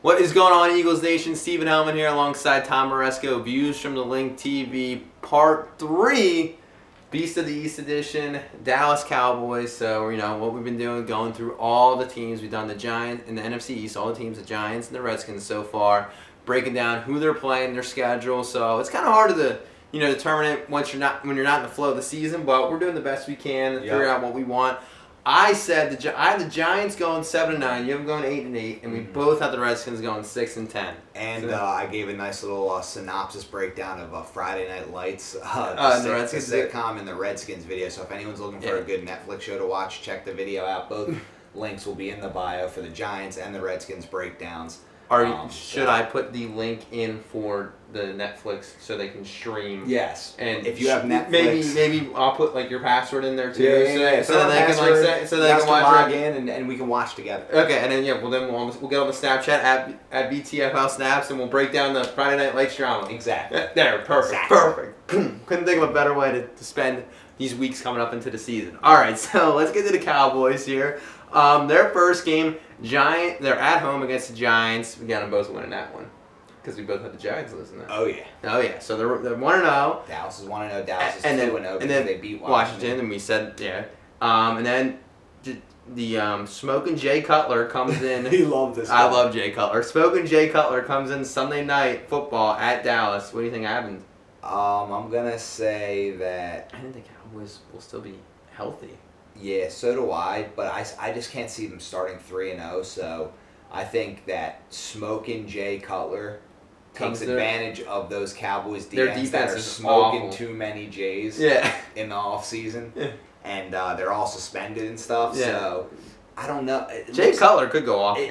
What is going on, Eagles Nation? Stephen Hellmann here alongside Tom Aresco. Views from the Link TV, Part 3, Beast of the East Edition, Dallas Cowboys. So, you know, what we've been doing, going through all the teams. We've done the Giants in the NFC East, all the teams, the Giants and the Redskins so far, breaking down who they're playing, their schedule. So it's kind of hard to, determine it when you're not in the flow of the season, but we're doing the best we can to figure out what we want. I said I have the Giants going 7-9. You have them going 8-8, and we both have the Redskins going 6-10. And I gave a nice little synopsis breakdown of Friday Night Lights, the sitcom and the Redskins video. So if anyone's looking for a good Netflix show to watch, check the video out. Both links will be in the bio for the Giants and the Redskins breakdowns. Should I put the link in for the Netflix so they can stream? Yes. And if you have Netflix, maybe I'll put like your password in there too. So they can log in and we can watch together. Okay, and then we'll get on the Snapchat at BTFL Snaps and we'll break down the Friday Night Lights drama. Exactly. There, perfect. Couldn't think of a better way to spend these weeks coming up into the season. All right, so let's get to the Cowboys here. Their first game, they're at home against the Giants. We got them both winning that one because we both had the Giants losing that. Oh yeah. So they're 1-0. Dallas is 1-0. Dallas is 2-0 because they beat Washington. And we said and then the Smoking Jay Cutler comes in. He loved this. I love Jay Cutler. Smoking Jay Cutler comes in Sunday Night Football at Dallas. What do you think happened? I'm gonna say that I think the Cowboys will still be healthy. Yeah, so do I, but I just can't see them starting 3-0, so I think that Smoking Jay Cutler takes advantage of those Cowboys DNs that are smoking too many J's in the offseason, and they're all suspended and stuff, so I don't know. Jay Cutler could go off. He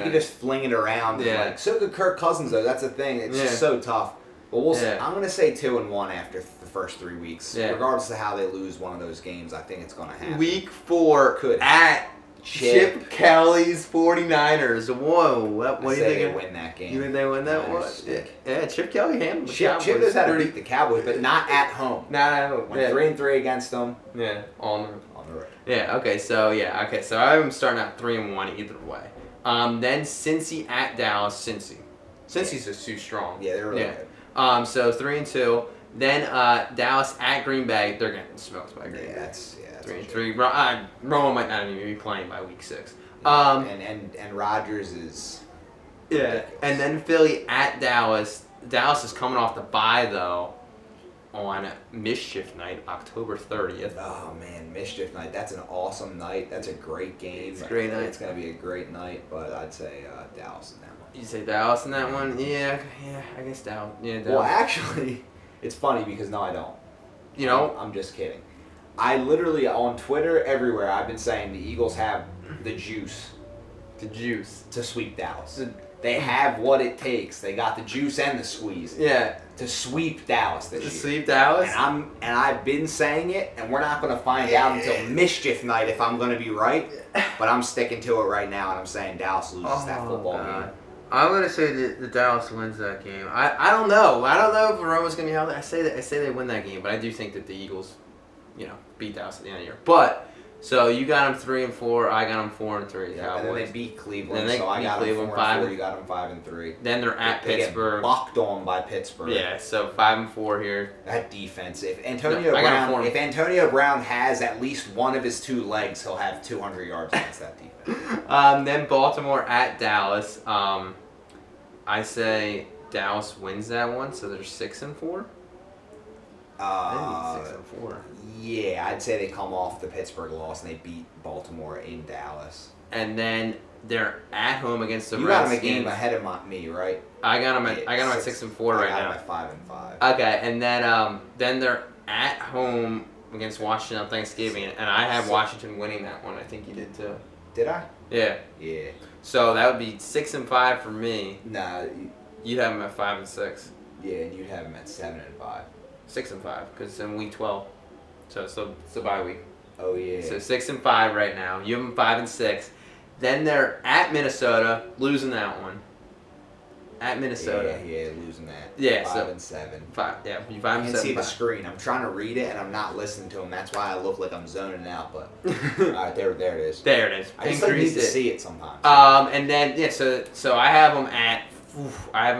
could just fling it around. And so could Kirk Cousins, though. That's the thing. It's just so tough. But we'll see. I'm going to say 2-1 after the first 3 weeks. Yeah. Regardless of how they lose one of those games, I think it's going to happen. Week 4 at Chip Kelly's 49ers. Whoa. What do you think? They win that game. You think they win that one? Yeah, Chip Kelly handled the Cowboys. Chip knows how to beat the Cowboys, but not at home. Not at home. Went 3-3 against them. Yeah, on the road. Yeah, okay, so I'm starting out 3-1 either way. Then Cincy at Dallas. Cincy's just too strong. Yeah, they're really good. So 3-2. Then Dallas at Green Bay. They're getting smoked by Green Bay. That's 3-3. Romo might not even be playing by week 6. And Rodgers is ridiculous. And then Philly at Dallas. Dallas is coming off the bye though on Mischief Night, October 30th. Oh man, Mischief Night. That's an awesome night. That's a great game. It's a great night. It's going to be a great night, but I'd say Dallas in that one. You say Dallas in that one? Yeah, I guess Dallas. Yeah, Dallas. Well, actually, it's funny because no, I don't. I'm just kidding. I literally, on Twitter, everywhere, I've been saying the Eagles have the juice. The juice. To sweep Dallas. They have what it takes. They got the juice and the squeeze. Yeah. To sweep Dallas this year. To sweep Dallas? And I've been saying it, and we're not going to find out until Mischief Night if I'm going to be right. But I'm sticking to it right now, and I'm saying Dallas loses that football game. I'm gonna say the Dallas wins that game. I don't know. I don't know if Romo's gonna be healthy. I say they win that game, but I do think that the Eagles, beat Dallas at the end of the year. But so you got them 3-4. I got them 4-3. Yeah, and then they beat Cleveland. So I got them 4-4. You got them 5-3. Then they're at Pittsburgh. Get locked on by Pittsburgh. Yeah. So 5-4 here. That defense. If Antonio Brown has at least one of his 2 legs, he'll have 200 yards against that defense. Then Baltimore at Dallas. I say Dallas wins that one, so they're 6-4. Maybe 6-4. Yeah, I'd say they come off the Pittsburgh loss and they beat Baltimore in Dallas. And then they're at home against the Redskins. You got them a game ahead of me, right? I got them at 6-4 right now. I got them at 5-5. Okay, and then they're at home against Washington on Thanksgiving, and I have Washington winning that one. I think you did too. Did I? Yeah. Yeah. So that would be 6-5 for me. Nah. You'd have them at 5-6. Yeah, and you'd have them at 7-5. 6-5, because it's in week 12. So it's the bye week. Oh yeah. So 6-5 right now. You have them 5-6. Then they're at Minnesota, losing that one. at Minnesota. Yeah, losing that. Yeah, 5-7. 5. Yeah, 5 I and can 7. see the screen. I'm trying to read it and I'm not listening to him. That's why I look like I'm zoning out. But all right, there it is. There it is. I just like, need to see it sometimes. And then so I have them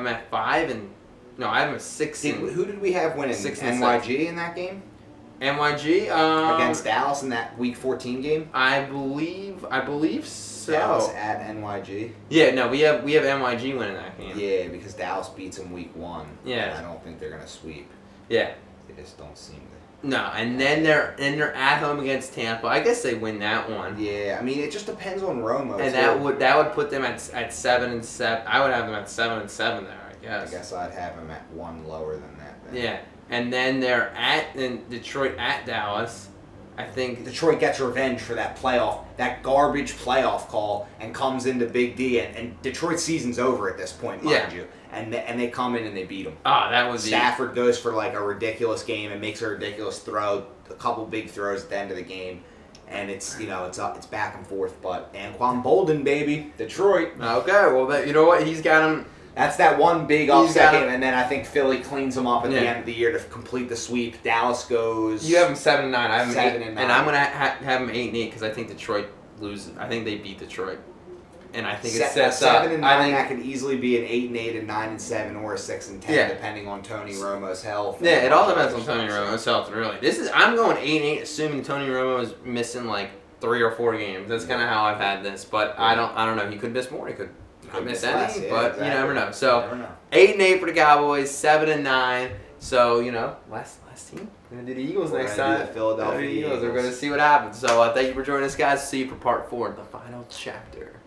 at 5 and no, I have them at 6. Who did we have winning? 6 NYG in that game? NYG Against Dallas in that Week 14 game. I believe so. Dallas at NYG. Yeah, no, we have NYG winning that game. Yeah, because Dallas beats them Week 1. Yeah. I don't think they're gonna sweep. Yeah. They just don't seem to. No, and then they're at home against Tampa. I guess they win that one. Yeah, I mean it just depends on Romo. And too. that would put them at 7 and 7. I would have them at 7 and 7 there, I guess. I guess I'd have them at 1 lower than that. Then. Yeah, and then they're in Detroit at Dallas. I think Detroit gets revenge for that garbage playoff call, and comes into Big D, and Detroit's season's over at this point, mind you. And they come in and they beat them. Oh, that was Stafford goes for like a ridiculous game and makes a ridiculous throw, a couple big throws at the end of the game, and it's it's back and forth. But Anquan Bolden, baby, Detroit. Okay, well you know what, he's got him. That's that one big upset game, and then I think Philly cleans them up at the end of the year to complete the sweep. Dallas goes. You have them 7 and 9. I have them 7 8, and 9, and I'm gonna have them 8 and 8 because I think Detroit loses. I think they beat Detroit, and I think it sets 7 up. and 9. That could easily be an 8 and 8, and 9 and 7, or a 6 and 10, depending on Tony Romo's health. Yeah, it all depends on Tony Romo's health. Really, I'm going 8 and 8, assuming Tony Romo is missing like 3 or 4 games. That's kind of how I've had this, but I don't know. He could miss more. He could miss any, less, but exactly. you never know. So 8 and 8 for the Cowboys, 7 and 9. So last team. We're gonna do the Eagles next time. Do the Philadelphia Eagles. We're gonna see what happens. So thank you for joining us, guys. See you for part 4 of the final chapter.